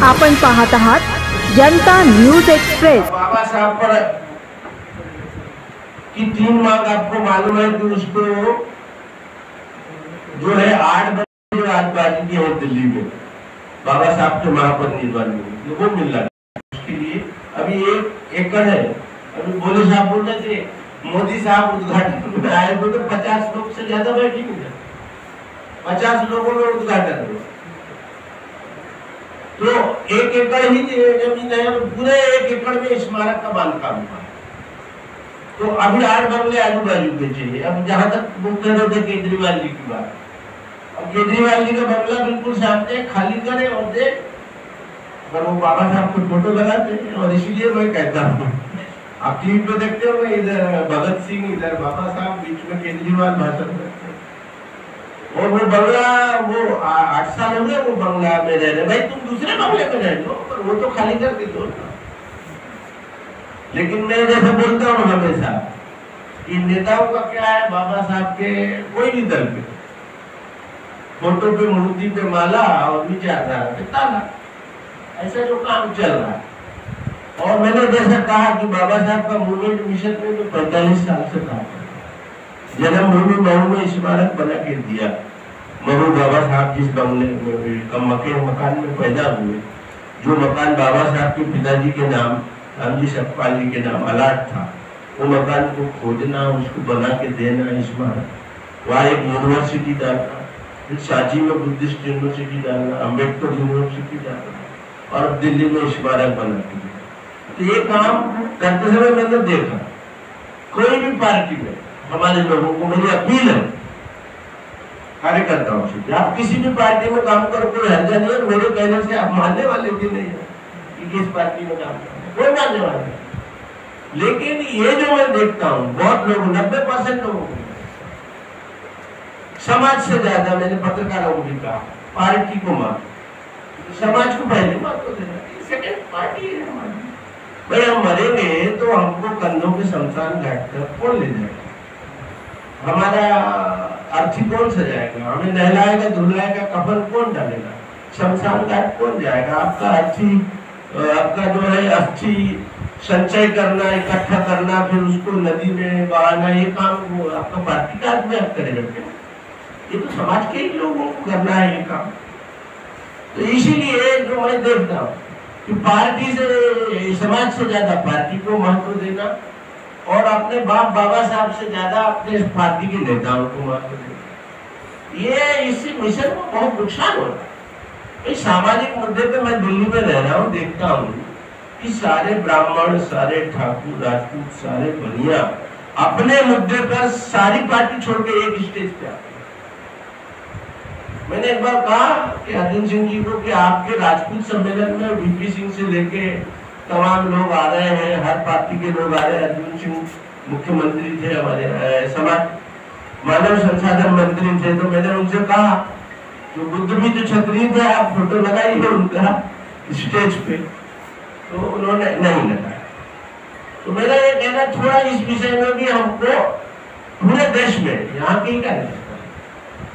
आपण पाहत आहात जनता न्यूज एक्सप्रेस। बाबा साहब पर की 3 मांग आपको मालूम है कि उसको जो है 8 बजे रात बाजी की है दिल्ली में बाबा साहब के महापरिनिर्वाण में वो मिल रहा है। उसके लिए अभी 1 एकड़ है। अभी बोले साहब बोल रहे थे मोदी साहब उद्घाटन में आए तो 50 लोग से ज्यादा बैठेंगे, 50 लोगों में उद्घाटन हुआ। तो 1 एकड़ ही जमीन है, पूरे 1 एकड़ में स्मारक का बांधकाम हुआ। तो अभी 8 बंगले आजू बाजू के चाहिए। अब जहां तक वो कह रहे थे केजरीवाल जी की बात, अब केजरीवाल जी का बंगला बिल्कुल सामने खाली करे और दे, पर वो बाबा साहब को फोटो लगाते हैं। और इसीलिए मैं कहता हूँ, आप टीवी पे देखते हो इधर भगत सिंह, इधर बाबा साहब, बीच में केजरीवाल भाषण करते हैं। और वो बंगला वो 8 साल हो गए वो बंगला में रह रहे। भाई तुम दूसरे बंगले में रह लो, पर वो तो खाली कर दो ना। लेकिन मैं जैसे बोलता हूँ हमेशा कि नेताओं का क्या है, बाबा साहब के कोई भी दल पे फोटो पे मूर्ति पे माला और विचारधारा पे ताला, ऐसा जो काम चल रहा है। और मैंने जैसा कहा कि बाबा साहब का मूवमेंट मिशन में तो 45 साल से काम कर जन्मभूमि महू में स्मारक बना के दिया। महू बाबा साहब जिस बंगले मकान में पैदा हुए, जो मकान बाबा साहब के पिताजी के नाम रामजी सतपाल जी के नाम अलाट था, वो मकान को खोजना, उसको बना के देना स्मारक। वहाँ एक यूनिवर्सिटी डालना, फिर सांची में बुद्धिस्ट यूनिवर्सिटी डालना, अम्बेडकर यूनिवर्सिटी डालना, और अब दिल्ली में स्मारक बना के दिया। तो ये काम करते समय मैंने देखा, कोई भी पार्टी में हमारे लोगों को मेरी अपील है कार्यकर्ताओं से, आप किसी भी पार्टी में काम करो, कोई हर्जा नहीं है। मेरे कहने से आप मानने वाले भी नहीं है कि किस पार्टी में काम करो, कोई मानने वाला नहीं। लेकिन ये जो मैं देखता हूँ बहुत लोग, 90% लोगों को, समाज से ज्यादा, मैंने पत्रकारों को भी कहा, पार्टी को मान, समाज को पहले महत्व देना, सेकंड पार्टी है हमारी। भाई हम मरेंगे तो हमको कंधों के शमशान घाट तक कौन ले जाएगा, हमारा अर्थी कौन सजाएगा, हमें नहलाएगा धुलाएगा, कफन कौन डालेगा, शमशान घाट कौन जाएगा। आपका अर्थी, आपका जो है अस्थि संचय करना, इकट्ठा करना, फिर उसको नदी में बहाना, ये काम वो आपका पार्टी का आदमी आप करेगा क्या? ये तो समाज के ही लोगों को करना है ये काम। तो इसीलिए जो मैं देखता हूँ कि पार्टी से, समाज से ज्यादा पार्टी को महत्व देना, और अपने बाप बाबा साहब से ज्यादा अपने पार्टी के नेताओं को महत्व देना, ये इसी मिशन को बहुत नुकसान हो रहा है। इस सामाजिक मुद्दे पे मैं दिल्ली में रह रहा हूँ, देखता हूँ कि सारे ब्राह्मण, सारे ठाकुर, राजपूत, सारे बनिया अपने मुद्दे पर सारी पार्टी छोड़ के एक स्टेज पे आते। मैंने एक बार कहा कि अर्जुन सिंह जी को कि आपके राजपूत सम्मेलन में वीपी सिंह से लेके तमाम लोग आ रहे हैं, हर पार्टी के लोग आ रहे हैं। अर्जुन सिंह मुख्यमंत्री थे, हमारे समाज मानव संसाधन मंत्री थे। तो मैंने उनसे कहा कि बुद्ध भी तो क्षत्रिय थे, आप फोटो लगाइए उनका स्टेज पे। तो उन्होंने नहीं लगाया। तो मेरा ये कहना, थोड़ा इस विषय में भी हमको पूरे देश में यहाँ की करना,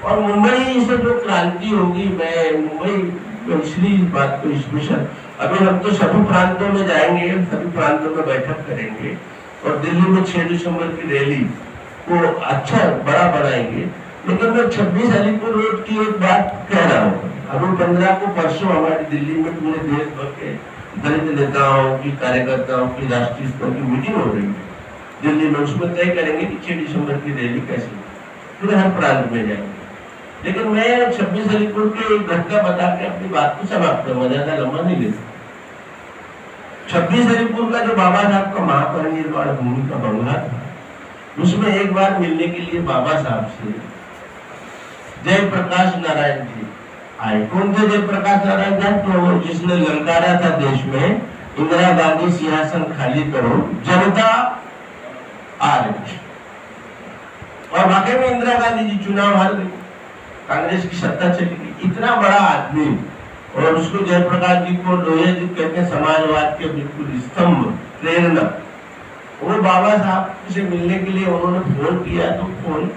और मुंबई से जो क्रांति होगी, मैं मुंबई इसलिए इस बात को, इस मिशन, अभी हम तो सभी प्रांतों में जाएंगे, सभी प्रांतों में बैठक करेंगे, और दिल्ली में 6 दिसंबर की रैली को अच्छा बड़ा बनाएंगे। लेकिन मैं 26 अलीपुर रोड की एक बात कह रहा हूँ। अभी 15 को परसों हमारी दिल्ली में पूरे देश भर के दलित नेताओं की, कार्यकर्ताओं की राष्ट्रीय स्तर की मीटिंग हो रही है दिल्ली में। उसमें तय करेंगे कि 6 दिसंबर की रैली कैसी, फिर हर प्रांत में जाएंगे। लेकिन मैं 26 अलीपुर के एक घटना बता के अपनी बात को समाप्त करूंगा, ज्यादा लंबा नहीं लेता। 26 अलीपुर का जो बाबा साहब का महापरिनिर्वाण भूमि का बंगला था, उसमें एक बार मिलने के लिए बाबा साहब से जयप्रकाश नारायण जी आए। कौन थे जयप्रकाश नारायण जी? तो जिसने ललकारा था देश में, इंदिरा गांधी सिंहासन खाली करो, जनता आ रही। और वाकई में इंदिरा गांधी जी चुनाव हार गई, कांग्रेस की सत्ता चली गई। इतना बड़ा आदमी, और उसको जयप्रकाश जी को लोहे जी कहते हैं, समाजवाद के बिल्कुल स्तंभ, प्रेरणा। वो बाबा साहब से मिलने के लिए उन्होंने फोन किया, तो फोन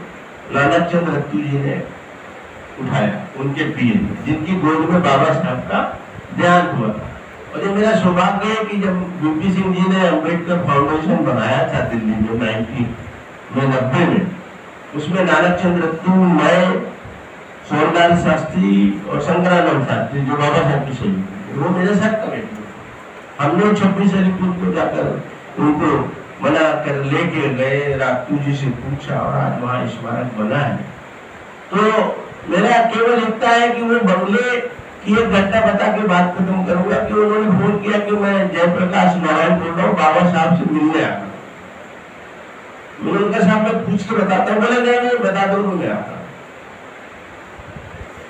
लाला चंद रत्तू जी ने उठाया, उनके पीए, जिनकी गोद में बाबा साहब का देहांत हुआ। और ये मेरा सौभाग्य है कि जब वीपी सिंह जी ने अम्बेडकर फाउंडेशन बनाया था दिल्ली में 1990 में, उसमें नानक चंद्र रत्तू, मैं, सोनलाल शास्त्री और शंकरानंद शास्त्री जो बाबा साहब की शहीद थे, वो मेरे साथ कमेटी में। हमने 26 अलीपुर को जाकर उनको मना कर लेके गए, रातू जी से पूछा और आज वहाँ स्मारक बना है। तो मेरा केवल इतना है कि वो बंगले की एक घटना बता के बात खत्म करूंगा कि उन्होंने फोन किया कि मैं जयप्रकाश नारायण बोल रहा हूँ, बाबा साहब से मिलने आ रहा हूँ। उनका साहब मैं पूछ के बताता हूँ, बोले नहीं बता दो मैं आता।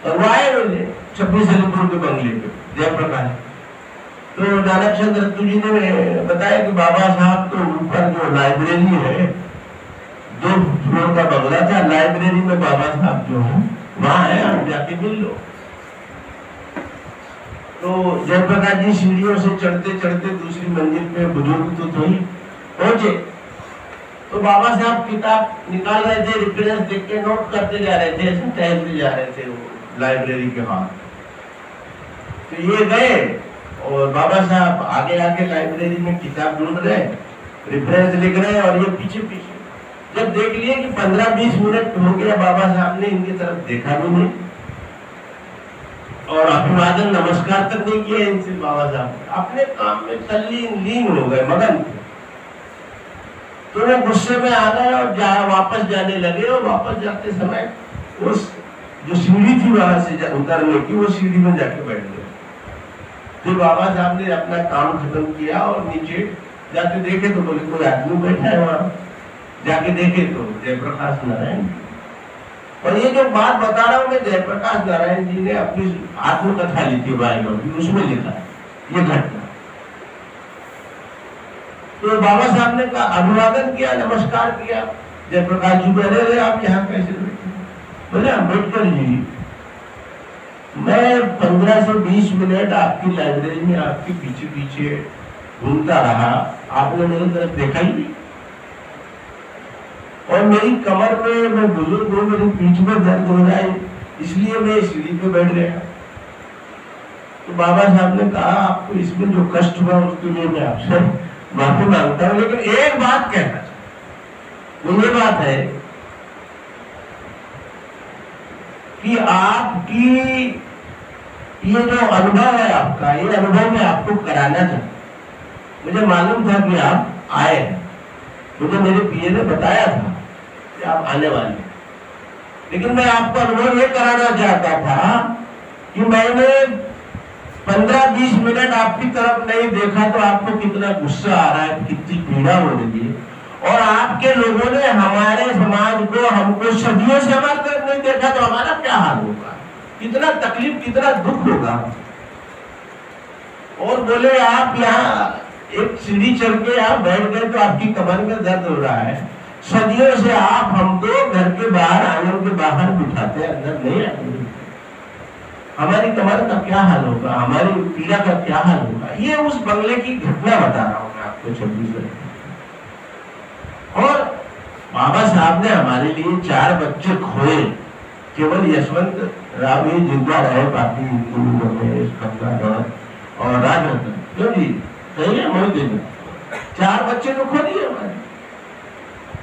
और वो आए बोले 26 अलीपुर के बंगले पे जयप्रकाश। तो नानक चंद्र रत्तू जी ने बताया कि बाबा साहब तो ऊपर जो लाइब्रेरी है, 2 फ्लोर का बंगला था, लाइब्रेरी में बाबा साहब जो है वहां है, आप जाके मिल लो। तो जयप्रकाश जी सीढ़ियों से चढ़ते चढ़ते दूसरी मंजिल पे, बुजुर्ग तो थे ही, पहुंचे। तो बाबा साहब किताब निकाल रहे थे, रेफरेंस देख के नोट करते जा रहे थे, ऐसे टहलते जा रहे थे वो लाइब्रेरी के बाहर। तो ये गए और बाबा साहब आगे आगे लाइब्रेरी में किताब ढूंढ रहे, रेफरेंस लिख रहे और ये पीछे पीछे। जब देख लिए कि 15-20 मिनट हो गया, बाबा साहब ने इनकी तरफ देखा भी नहीं और अभिवादन नमस्कार तक नहीं किया इनसे। बाबा साहब अपने काम में तल्लीन हो गए, मगन थे। तो वो गुस्से में आ गए और वापस जाने लगे। और वापस जाते समय उस जो सीढ़ी थी वहां से उतरने की, वो सीढ़ी में जाके बैठ गए। फिर बाबा साहब ने अपना काम खत्म किया और नीचे जाके देखे तो बोले कोई आदमी बैठा है वहां। जाके देखे तो जयप्रकाश नारायण। और ये जो बात बता रहा हूँ मैं, जयप्रकाश नारायण जी ने अपनी आत्मकथा लिखी बायोग्राफी, उसमें लिखा है ये घटना। तो बाबा साहब ने कहा, अभिवादन किया, नमस्कार किया। जयप्रकाश जी बोले अरे आप यहाँ कैसे बैठे? बोले अम्बेडकर जी, मैं 15 से 20 मिनट आपकी लाइब्रेरी में आपके पीछे पीछे घूमता रहा, आपने मेरी तरफ देखा ही नहीं। और मेरी कमर में, मैं बुजुर्ग हूँ, मेरी पीठ में दर्द हो रहा है, इसलिए मैं सीढ़ी पे बैठ गया। तो बाबा साहब ने कहा आपको इसमें जो कष्ट हुआ उसके लिए मैं आपसे माफी मांगता हूँ, लेकिन एक बात कहना चाहता हूँ। वो ये बात है कि आपकी ये जो अनुभव है आपका, ये अनुभव मैं आपको कराना था। मुझे मालूम था कि आप आए हैं, मुझे मेरे पीए ने बताया था कि आप आने वाले हैं, लेकिन मैं आपको अनुभव ये कराना चाहता था कि मैंने 15-20 मिनट आपकी तरफ नहीं देखा तो आपको कितना गुस्सा आ रहा है, कितनी पीड़ा हो रही है। और आपके लोगों ने हमारे समाज को, हमको सदियों से हमारी तरफ नहीं देखा तो हमारा क्या हाल होगा, कितना तकलीफ, कितना दुख होगा। और बोले आप यहाँ एक सीढ़ी चढ़ के आप बैठ गए तो आपकी कमर में दर्द हो रहा है, सदियों से आप हमको घर के बाहर, आंगन के बाहर बिठाते, अंदर नहीं आते, हमारी कमर का क्या हाल होगा, हमारी पीड़ा का क्या हाल होगा। ये उस बंगले की घटना बता रहा हूँ मैं आपको 26। और बाबा साहब ने हमारे लिए 4 बच्चे खोए, केवल यशवंत राव ही जिंदा रहे, बाकी रमेश, गंगाधर और राजरत्न। क्यों जी सही है, मोहित जी 4 बच्चे तो खो दिए हमारे।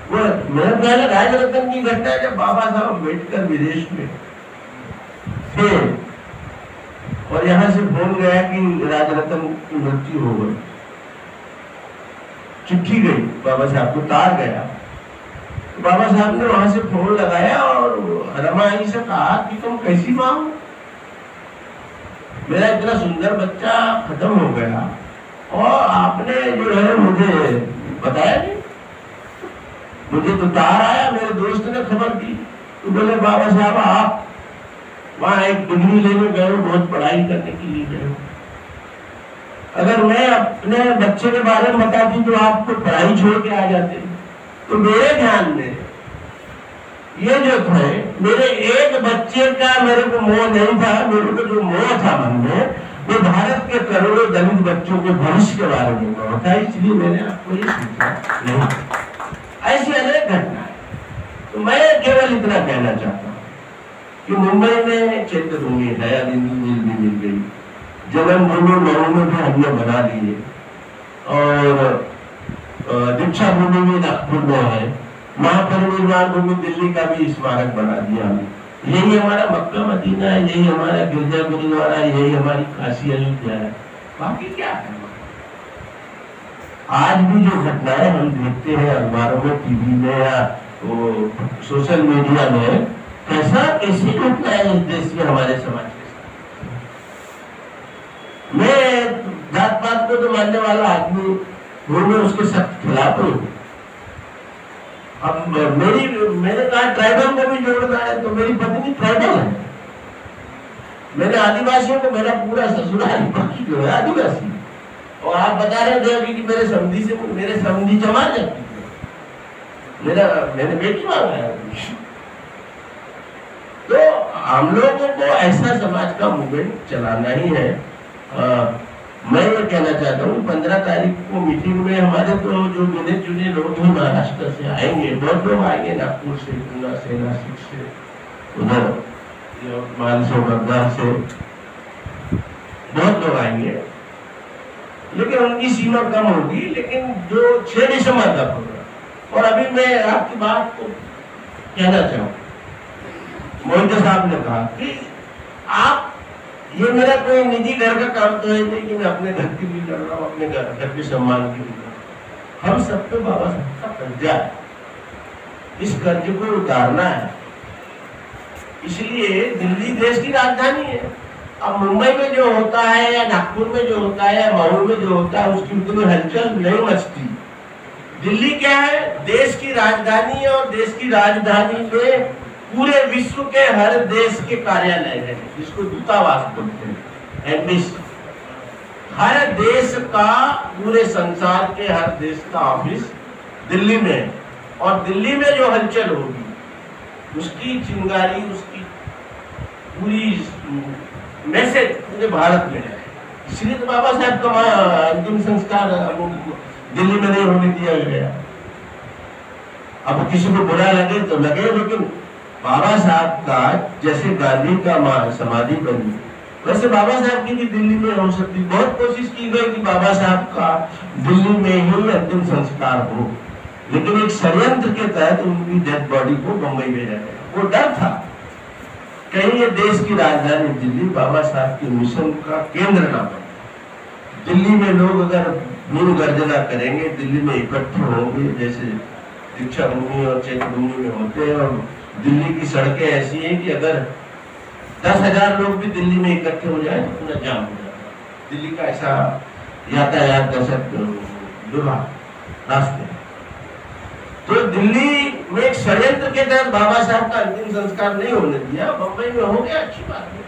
वो मेरा पहले राजरत्न की घटना है, जब बाबा साहब अम्बेडकर विदेश में थे और यहाँ से फोन गया कि राजरत्न की मृत्यु हो गई। चिट्ठी गई बाबा साहब को, तार गया। तो बाबा साहब ने वहां से फोन लगाया और रमा जी से कहा कि तुम कैसी माँ हो, मेरा इतना सुंदर बच्चा खत्म हो गया और आपने जो है मुझे बताया नहीं। मुझे तो तार आया, मेरे दोस्त ने खबर दी। तो बोले बाबा साहब आप वहां एक डिग्री लेने गए हो, बहुत पढ़ाई करने के लिए गए हो, अगर मैं अपने बच्चे के बारे में बताती तो आपको पढ़ाई छोड़ के आ जाते। तो मेरे ध्यान में ये जो थे, मेरे एक बच्चे का मेरे को मोह नहीं था, मेरे को जो मोह था मन में, वो भारत के करोड़ों दलित बच्चों के भविष्य के बारे में मोह था। इसलिए मैंने आपको ये पूछा नहीं। ऐसी अनेक घटना है। तो मैं केवल इतना कहना चाहता हूँ कि मुंबई में चैत्य भूमि है, इंदु मिल भी मिल गई, जन्मभूमि मऊ में भी हमने बना लिए और दीक्षा भूमि भी नागपुर में है, महापरिनिर्वाण भूमि दिल्ली का भी स्मारक बना दिया हमने। यही हमारा मक्का मदीना है, यही हमारा गिरजा गुरुद्वारा है, यही हमारी काशी अयोध्या है। बाकी क्या है? आज भी जो घटनाएं हम देखते हैं अखबारों में, टीवी में या वो सोशल मीडिया में, कैसी घटनाएं इस देश में हमारे समाज के साथ। मैं जात पात को तो मानने वाला आदमी हूँ, मैं उसके सख्त खिलाफ हूँ। अब मैंने कहा ट्राइबल को भी जोड़ना है, तो मेरी पत्नी ट्राइबल है। मैंने आदिवासियों को, मेरा पूरा ससुराल जो है आदिवासी, और आप बता रहे थे अभी कि मेरे समधी जमा जाती है, मैंने बेटी मांगा है। तो हम लोगों को ऐसा समाज का मूवमेंट चलाना ही है। मैं ये कहना चाहता हूँ 15 तारीख को मीटिंग में हमारे तो जो गिने चुने लोग हैं महाराष्ट्र से आएंगे, बहुत लोग आएंगे, नागपुर से, पूना से, नासिक से, उधर मान से, बगदाद से बहुत लोग आएंगे, लेकिन उनकी सीमा कम होगी। लेकिन जो 6 दिसंबर का प्रोग्राम, और अभी मैं आपकी बात को कहना चाहूँ, मोहित साहब ने कहा कि आप, ये मेरा कोई निजी घर का काम तो है नहीं कि मैं अपने घर की भी कर रहा हूँ, अपने घर के सम्मान की भी कर रहा हूँ। हम सब पे बाबा साहब का कर्जा है, इस कर्ज को उतारना है। इसलिए दिल्ली देश की राजधानी है। अब मुंबई में जो होता है या नागपुर में जो होता है या मऊ में जो होता है, उसकी उतनी हलचल नहीं मचती। दिल्ली क्या है? देश की राजधानी है, और देश की राजधानी में पूरे विश्व के हर देश के कार्यालय है, जिसको दूतावास बोलते हैं, एम्बेसी। हर देश का, पूरे संसार के हर देश का ऑफिस दिल्ली में है, और दिल्ली में जो हलचल होगी उसकी चिंगारी, उसकी पूरी मैसेज पूरे भारत में है। इसलिए तो बाबा साहब का अंतिम संस्कार दिल्ली में नहीं होने दिया गया। अब किसी को बुरा लगे तो लगे, लेकिन बाबा साहब का, जैसे गांधी का समाधि बनी, वैसे बाबा साहब की भी दिल्ली में हो सकती। बहुत कोशिश की गई कि बाबा साहब का दिल्ली में ही अंतिम संस्कार हो, लेकिन एक षड्यंत्र के तहत उनकी डेड बॉडी को मुंबई भेजा गया। वो डर था कहीं ये देश की राजधानी दिल्ली बाबा साहब के मिशन का केंद्र ना बने। दिल्ली में लोग अगर भूल गर्जना करेंगे, दिल्ली में इकट्ठे होंगे, जैसे दीक्षा भूमि और चैत्य भूमि में होते हैं, और दिल्ली की सड़कें ऐसी हैं कि अगर 10,000 लोग भी दिल्ली में इकट्ठे हो जाए तो पूरा जाम हो जाता है। दिल्ली का ऐसा यातायात रास्ते। तो दिल्ली में एक षड्यंत्र के तहत बाबा साहब का अंतिम संस्कार नहीं होने दिया। बम्बई में हो गया, अच्छी बात है,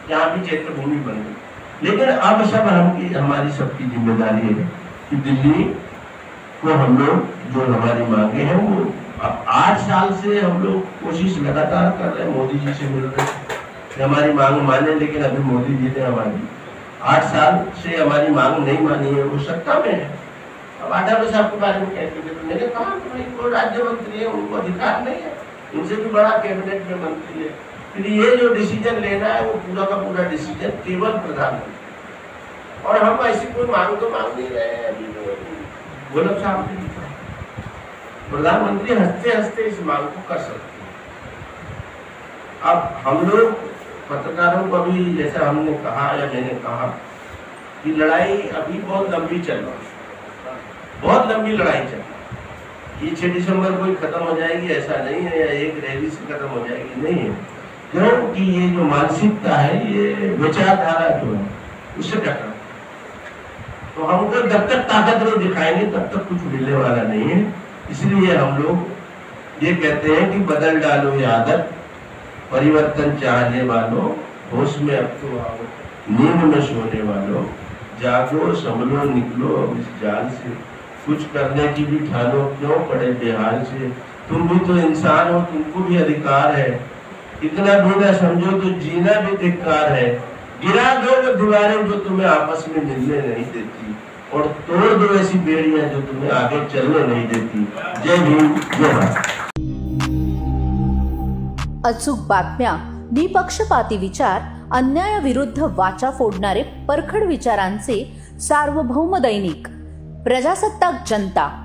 यहाँ भी चैत्य भूमि बन गई। लेकिन अब सब हमारी सबकी जिम्मेदारी है कि दिल्ली को हम लोग, जो हमारी मांगे हैं, वो अब 8 साल से हम लोग कोशिश लगातार कर रहे हैं, मोदी जी से मिल रहे हैं हमारी मांग माने, लेकिन अभी मोदी जी ने हमारी 8 साल से हमारी मांग नहीं मानी है। वो सत्ता में है। अब आठवले साहब के बारे में कहते थे, तो मैंने कहा वो राज्य मंत्री है, उनको अधिकार नहीं है, उनसे भी बड़ा कैबिनेट में मंत्री है। फिर ये जो डिसीजन लेना है वो पूरा का पूरा डिसीजन केवल प्रधानमंत्री, और हम ऐसी कोई मांग तो मांग नहीं रहे हैं। अभी गोलब साहब ने लिखा, प्रधानमंत्री हंसते हंसते इस मांग को कर सकते हैं। अब हम लोग पत्रकारों को भी, जैसा हमने कहा या मैंने कहा, कि लड़ाई अभी बहुत लंबी चल रही है, बहुत लंबी लड़ाई चल रही है। ये 6 दिसंबर कोई खत्म हो जाएगी ऐसा नहीं है, या एक रैली से खत्म हो जाएगी, नहीं है। क्योंकि ये जो मानसिकता है, ये विचारधारा जो है, उससे टकरा, तो हमको जब तक ताकत नहीं दिखाएंगे तब तक कुछ मिलने वाला नहीं है। इसलिए हम लोग ये कहते हैं कि बदल डालो ये आदत, परिवर्तन चाहने वालों, होश में अब तो आओ, नींद में सोने वालों, जागो संभलो निकलो अब इस जाल से, कुछ करने की भी ठानो, क्यों पड़े बेहाल से। तुम भी तो इंसान हो, तुमको भी अधिकार है, इतना भी ना समझो तो जीना भी धिक्कार है। गिरा दो वो दीवारें जो तुम्हें आपस में मिलने नहीं देती, और तोड़ दो ऐसी बेड़ियां जो तुम्हें आगे चलने नहीं देती। जय भीम, जय भारत। अचूक बातम्या, निपक्षपाती विचार अन्यायाविरुद्ध वाचा फोडणारे परखड विचारांचे सार्वभौम दैनिक प्रजासत्ताक जनता